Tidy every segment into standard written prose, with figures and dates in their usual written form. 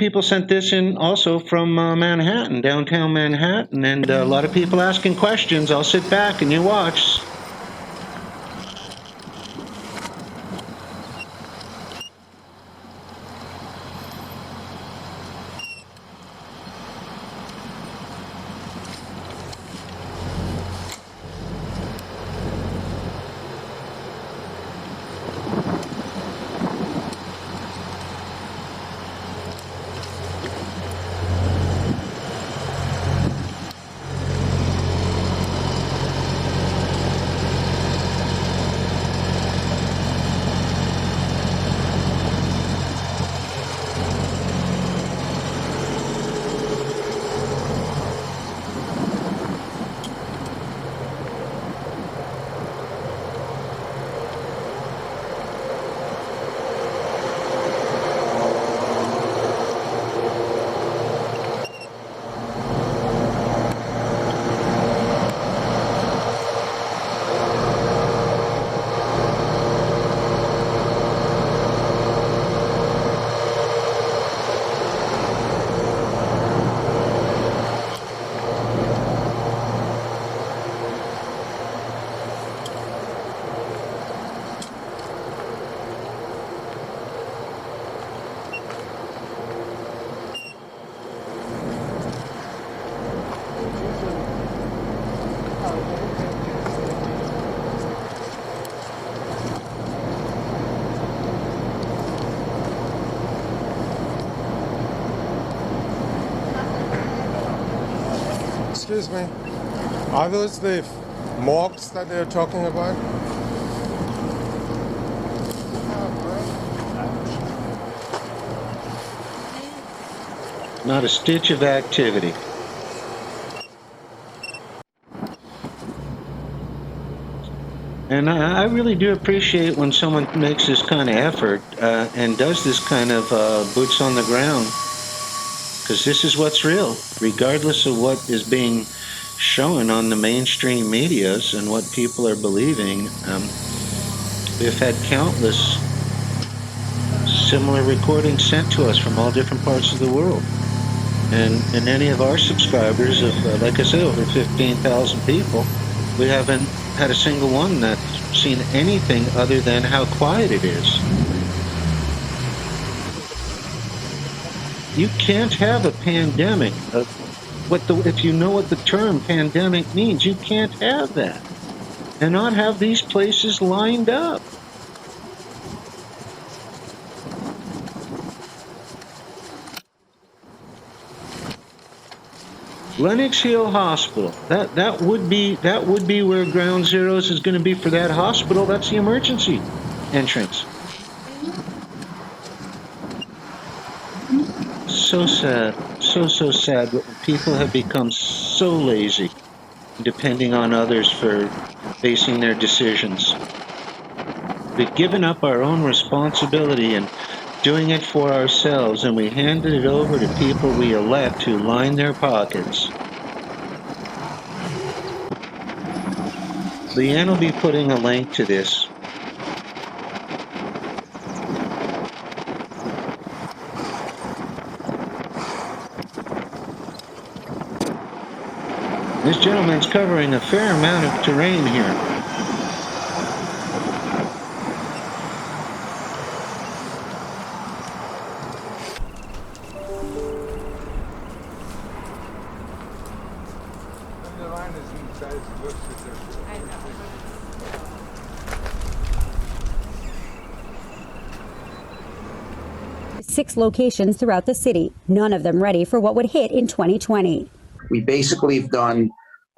People sent this in also from Manhattan, downtown Manhattan, and a lot of people asking questions. I'll sit back and you watch. Excuse me, are those the morgues that they're talking about? Not a stitch of activity. And I really do appreciate when someone makes this kind of effort and does this kind of boots on the ground, because this is what's real, regardless of what is being shown on the mainstream medias and what people are believing. We've had countless similar recordings sent to us from all different parts of the world. And any of our subscribers of, like I said, over 15,000 people, we haven't had a single one that's seen anything other than how quiet it is. You can't have a pandemic. If you know what the term pandemic means, you can't have that and not have these places lined up. Lenox Hill Hospital. That would be where Ground Zeroes is going to be for that hospital. That's the emergency entrance. So sad, so sad. People have become so lazy, depending on others for basing their decisions. We've given up our own responsibility and doing it for ourselves, and we handed it over to people we elect to line their pockets. Leanne will be putting a link to this. This gentleman's covering a fair amount of terrain here. Six locations throughout the city, none of them ready for what would hit in 2020. We basically have done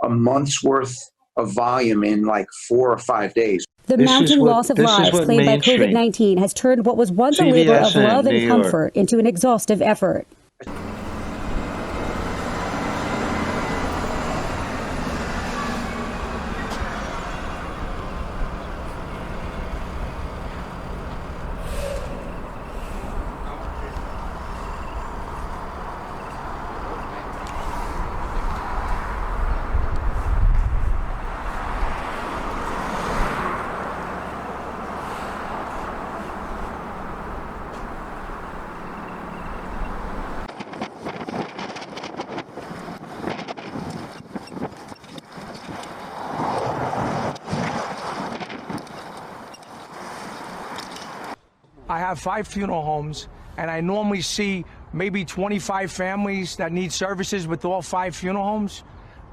a month's worth of volume in like 4 or 5 days. The mounting loss of lives claimed by COVID-19 has turned what was once a labor of love and comfort into an exhaustive effort. I have 5 funeral homes, and I normally see maybe 25 families that need services with all 5 funeral homes.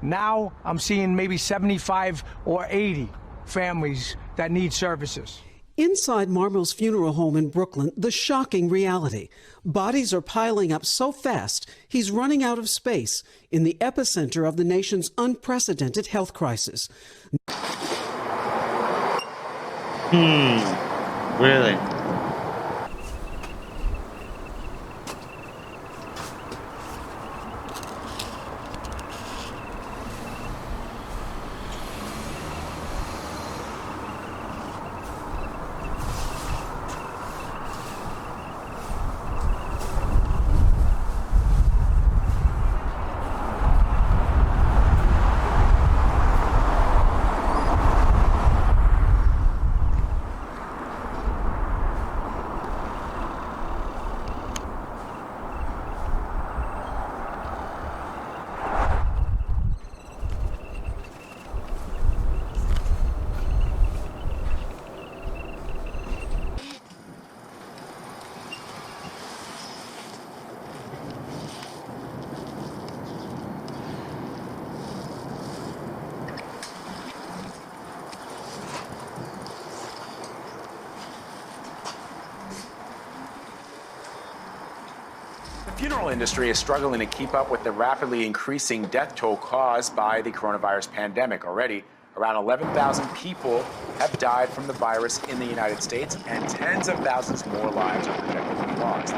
Now I'm seeing maybe 75 or 80 families that need services. Inside Marmo's funeral home in Brooklyn, the shocking reality. Bodies are piling up so fast, he's running out of space in the epicenter of the nation's unprecedented health crisis. Really? The funeral industry is struggling to keep up with the rapidly increasing death toll caused by the coronavirus pandemic. Already, around 11,000 people have died from the virus in the United States, and tens of thousands more lives are projected to be lost.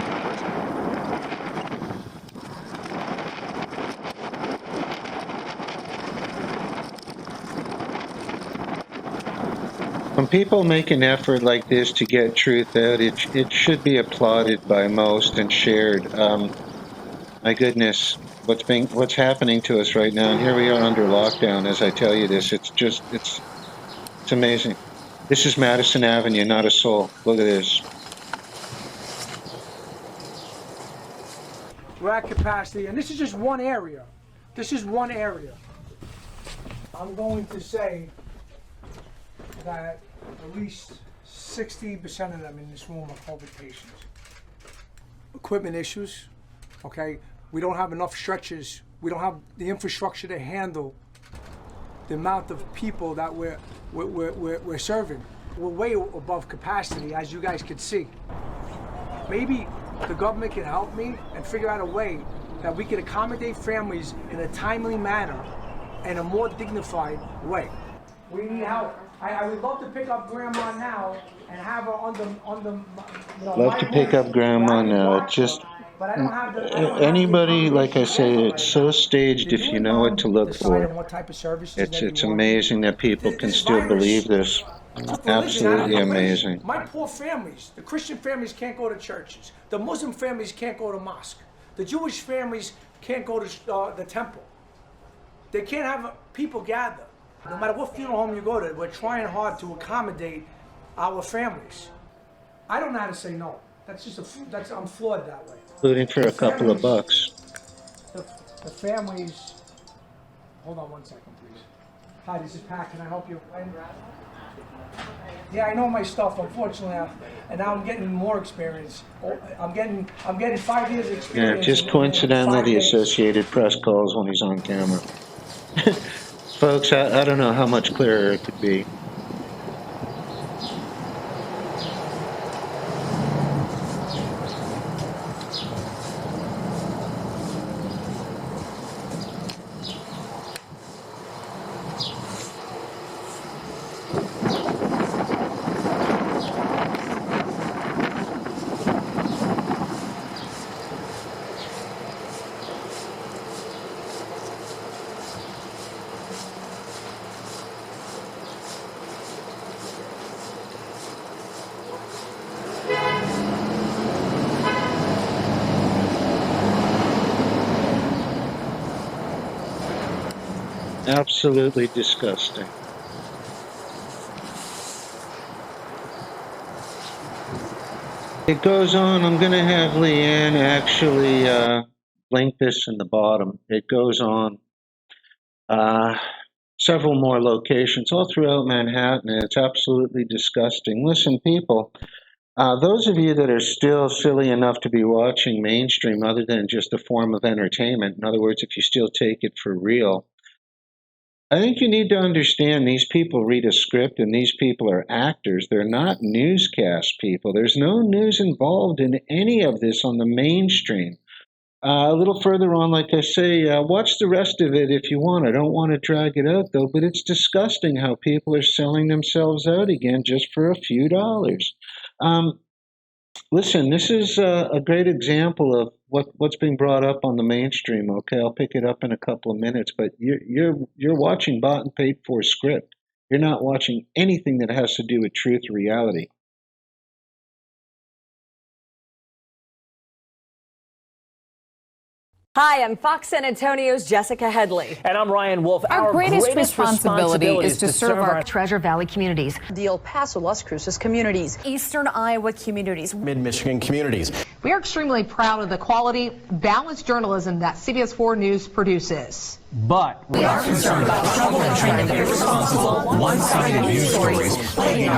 When people make an effort like this to get truth out, it should be applauded by most and shared. My goodness, what's happening to us right now, and here we are under lockdown. As I tell you this, it's amazing. This is Madison Avenue, not a soul. Look at this. We're at capacity, and this is just one area. This is one area. I'm going to say that at least 60% of them in this room are COVID patients. Equipment issues, okay? We don't have enough stretchers. We don't have the infrastructure to handle the amount of people that we're serving. We're way above capacity, as you guys can see. Maybe the government can help me and figure out a way that we can accommodate families in a timely manner and a more dignified way. We need help. I would love to pick up Grandma now and have her on the Love to pick up Grandma now. It's just anybody, like I say, it's so staged if you know what to look for. It's amazing that people can still believe this. Absolutely amazing. My poor families, the Christian families can't go to churches. The Muslim families can't go to mosque. The Jewish families can't go to the temple. They can't have people gather. No matter what funeral home you go to, we're trying hard to accommodate our families. I don't know how to say no. I'm flawed that way. Including for a couple of bucks. The families, hold on one second, please. Hi, this is Pat, can I help you? Yeah, I know my stuff, unfortunately, and now I'm getting more experience. I'm getting 5 years experience. Yeah, just coincidentally, the Associated Press calls when he's on camera. Folks, I don't know how much clearer it could be. Absolutely disgusting. It goes on. I'm going to have Leanne actually link this in the bottom. It goes on. Several more locations all throughout Manhattan. It's absolutely disgusting. Listen, people, Those of you that are still silly enough to be watching mainstream other than just a form of entertainment, in other words, if you still take it for real, I think you need to understand these people read a script and these people are actors. They're not newscast people. There's no news involved in any of this on the mainstream. A little further on, like I say, watch the rest of it if you want. I don't want to drag it out, though, but it's disgusting how people are selling themselves out again just for a few dollars. Listen, this is a great example of what's being brought up on the mainstream. Okay, I'll pick it up in a couple of minutes, but you're watching bought and paid for script. You're not watching anything that has to do with truth or reality. Hi, I'm Fox San Antonio's Jessica Headley. And I'm Ryan Wolf. Our greatest responsibility is to serve our Treasure Valley communities, the El Paso, Las Cruces communities, Eastern Iowa communities, Mid-Michigan communities. We are extremely proud of the quality, balanced journalism that CBS 4 News produces. But we are concerned about trouble and trend of irresponsible, one-sided news stories plaguing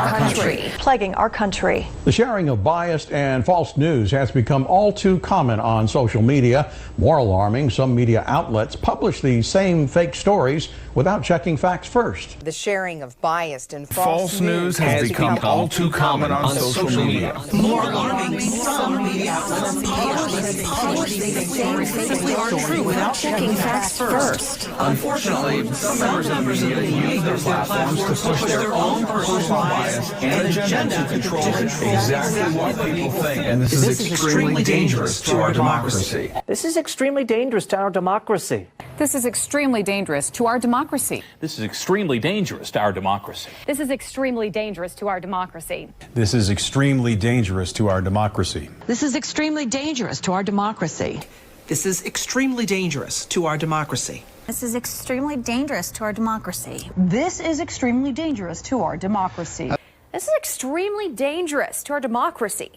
our country. The sharing of biased and false news has become all too common on social media. More alarming, some media outlets publish these same fake stories without checking facts first. The sharing of biased and false news has become all too common on social media. More alarming, some media outlets publish these same fake stories aren't true without checking facts first. Unfortunately, some members of the media use their platforms to push their own personal bias and agenda to control exactly what people think. And this is extremely dangerous to our democracy. This is extremely dangerous to our democracy. This is extremely dangerous to our democracy. This is extremely dangerous to our democracy. This is extremely dangerous to our democracy. This is extremely dangerous to our democracy. This is extremely dangerous to our democracy. This is extremely dangerous to our democracy. This is extremely dangerous to our democracy. This is extremely dangerous to our democracy. This is extremely dangerous to our democracy.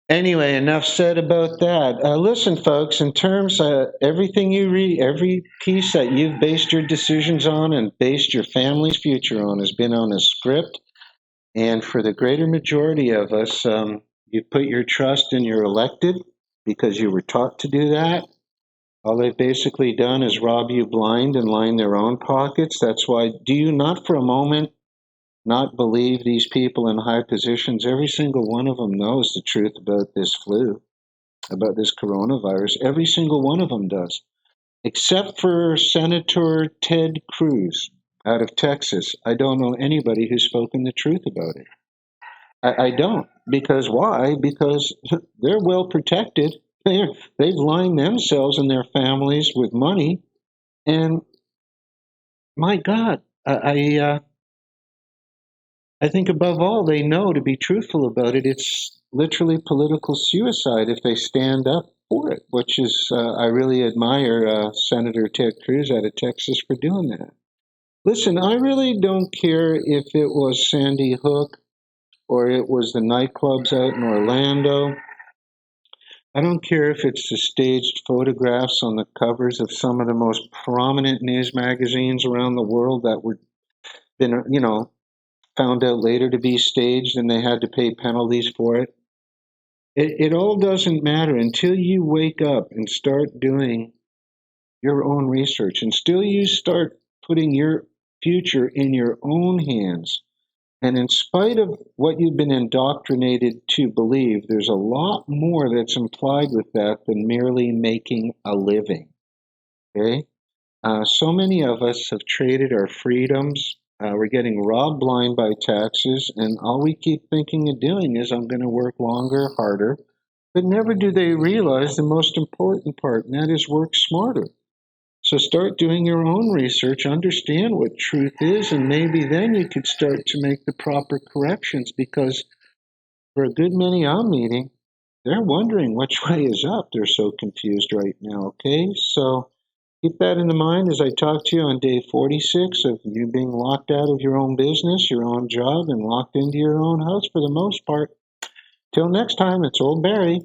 Anyway, enough said about that. Listen, folks, in terms of everything you read, every piece that you've based your decisions on and based your family's future on has been on a script. And for the greater majority of us, you put your trust in your elected because you were taught to do that. All they've basically done is rob you blind and line their own pockets. That's why, do you not for a moment not believe these people in high positions? Every single one of them knows the truth about this flu, about this coronavirus. Every single one of them does, except for Senator Ted Cruz out of Texas. I don't know anybody who's spoken the truth about it. I don't. Because why? Because they're well protected. They've lined themselves and their families with money. And my God, I think above all, they know, to be truthful about it, it's literally political suicide if they stand up for it, which is, I really admire Senator Ted Cruz out of Texas for doing that. Listen, I really don't care if it was Sandy Hook or it was the nightclubs out in Orlando. I don't care if it's the staged photographs on the covers of some of the most prominent news magazines around the world that were been, found out later to be staged and they had to pay penalties for it. It all doesn't matter until you wake up and start doing your own research, and still you start putting your future in your own hands. And in spite of what you've been indoctrinated to believe, there's a lot more that's implied with that than merely making a living. Okay? So many of us have traded our freedoms. We're getting robbed blind by taxes, and all we keep thinking of doing is, I'm going to work longer, harder. But never do they realize the most important part, and that is work smarter. So start doing your own research, understand what truth is, and maybe then you could start to make the proper corrections, because for a good many I'm meeting, they're wondering which way is up. They're so confused right now, okay? So keep that in mind as I talk to you on day 46 of you being locked out of your own business, your own job, and locked into your own house for the most part. Till next time, it's Old Barry.